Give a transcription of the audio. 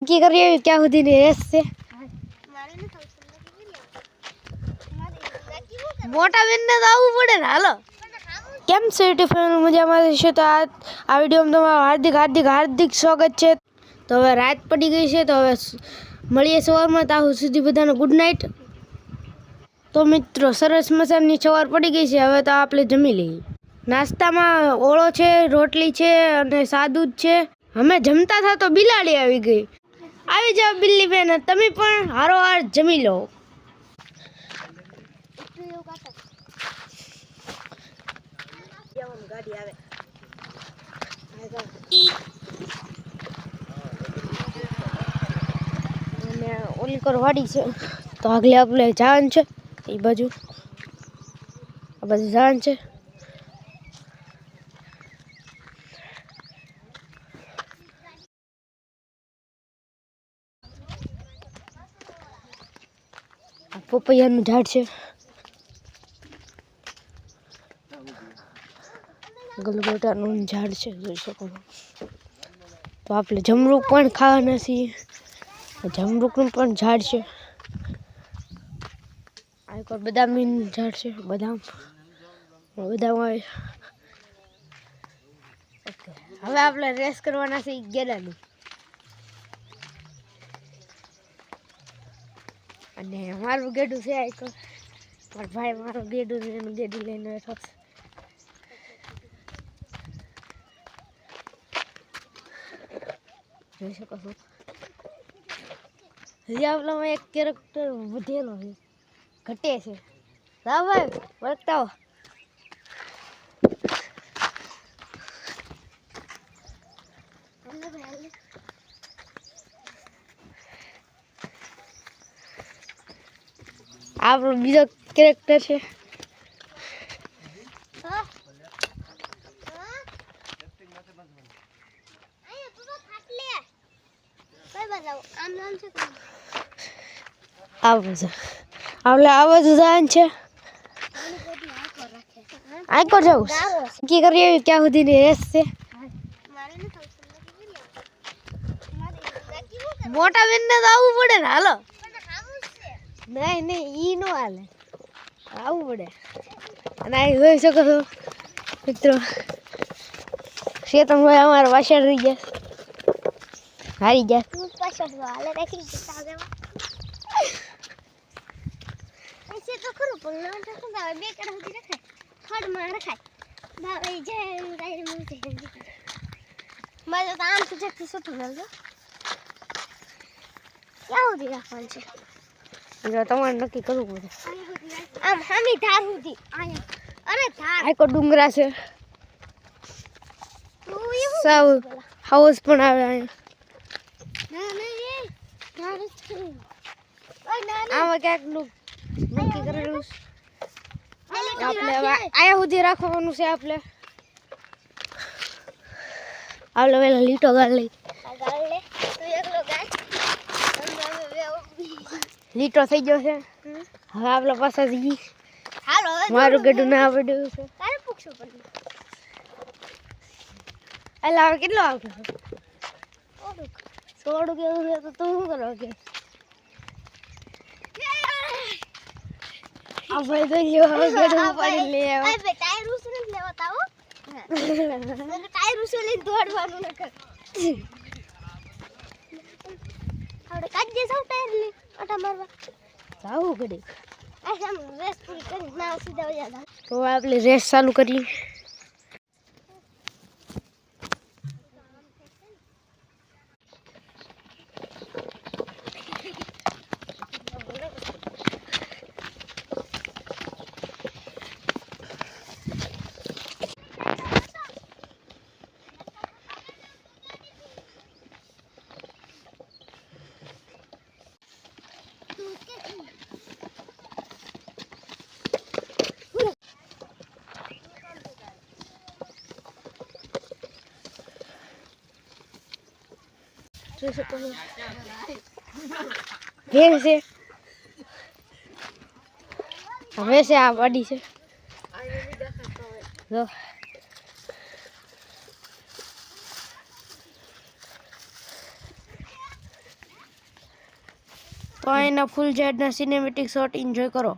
की करिए क्या होती नहीं रेस से મોટા બેનને તો આવવું પડે ને હાલો કેમ છે ટિફિન મજામાં છે તો આ વિડીયોમાં તમારું હાર્દિક સ્વાગત છે તો હવે રાત પડી ગઈ છે તો હવે મળીએ સવારમાં ત્યાં સુધી બધાને ગુડ નાઇટ તો મિત્રો સરસ મજાની સવાર પડી ગઈ છે હવે તો આપણે જમી લઈએ નાસ્તામાં ઓળો છે રોટલી છે અને સાદું જ છે અમે જમતા હતા તો બિલાડી આવી ગઈ આવી જાવ બિલ્લી બેન તમે પણ હારોહાર જમી લો ગાડી આવે અને ઓલી વાડી છે તો આગળ આપણે જવાનું છે એ બાજુ આ બાજુ જવાનું છે પપૈયાનું ઝાડ છે ગલગોટાનું ઝાડ છે જોઈ શકો તો આપણે જમરૂક પણ ખાવાના છીએ જમરૂકનું પણ ઝાડ છે આ એક બદામનું ઝાડ છે બદામ આવે ઓકે હવે આપણે રેસ કરવાના છે ગેડાની અને મારું ગેડું છે આ મારા ભાઈ મારું ગેડું એનું ગેડું લઈને બેઠો છે જોઈ શકો છો હજી આપણામાં એક કેરેક્ટર વધેલો છે ઘટે છે હા ભાઈ વળગતા હો આપણો બીજો કેરેક્ટર છે આપણે આવા જ જાન છે આકો જાઉં કી કરીએ ક્યાં સુધી ની રેસ છે મોટા બેન ને તો આવવું પડે ને હાલો નહીં ઈ નો હાલે આવવું પડે અને આ જોઈ શકો છો મિત્રો શેતનભાઈ અમારા પાછળ રહી ગયા હારી ગયા હાલે રાખી તો ખરું પણ ના રાખું બે કડા સુધી રખાય ખડમાં રખાય ભાઈ જય રાઈ મૂકે મારે તો આમ સુજેથી સુતું લાગજો ક્યાં સુધી રાખવાનું છે જો તમારે નક્કી કરવું પડે આમ હામી ધાર સુધી અરે ધાર આકો ડુંગરા છે સાવ હાઉસ પણ આવે અહીંયા આમાં ક્યાંક નક્કી કરેલું આપણે આયા સુધી રાખવાનું છે આપણે પેલા લીટો ગાળ લઈ લીટો થઈ ગયો છે હવે આપણે પાછા જઈએ મારું ગેડું ના આવડ્યું છે એટલે હવે કેટલો આવતો થોડું કેવું છે તો તું શું કરો કે આ ભાઈ તો લ્યો હવે ગેડું ઉપાડી લે હવે ટાયર ઉસને લેવાતા હો ટાયર ઉસને દોડવાનું ન કર આપણે કાજે સૌ ટાયર લે આટા મારવા જાવું ગડે આ સમ રેસ પૂરી કરી ના સીધા વયા તો આપણે રેસ ચાલુ કરી જોઈ શકો છો ભેળ છે હવે છે આ વાડી છે જો તો અહીંના ફૂલ જેડના સિનેમેટિક શોટ એન્જોય કરો.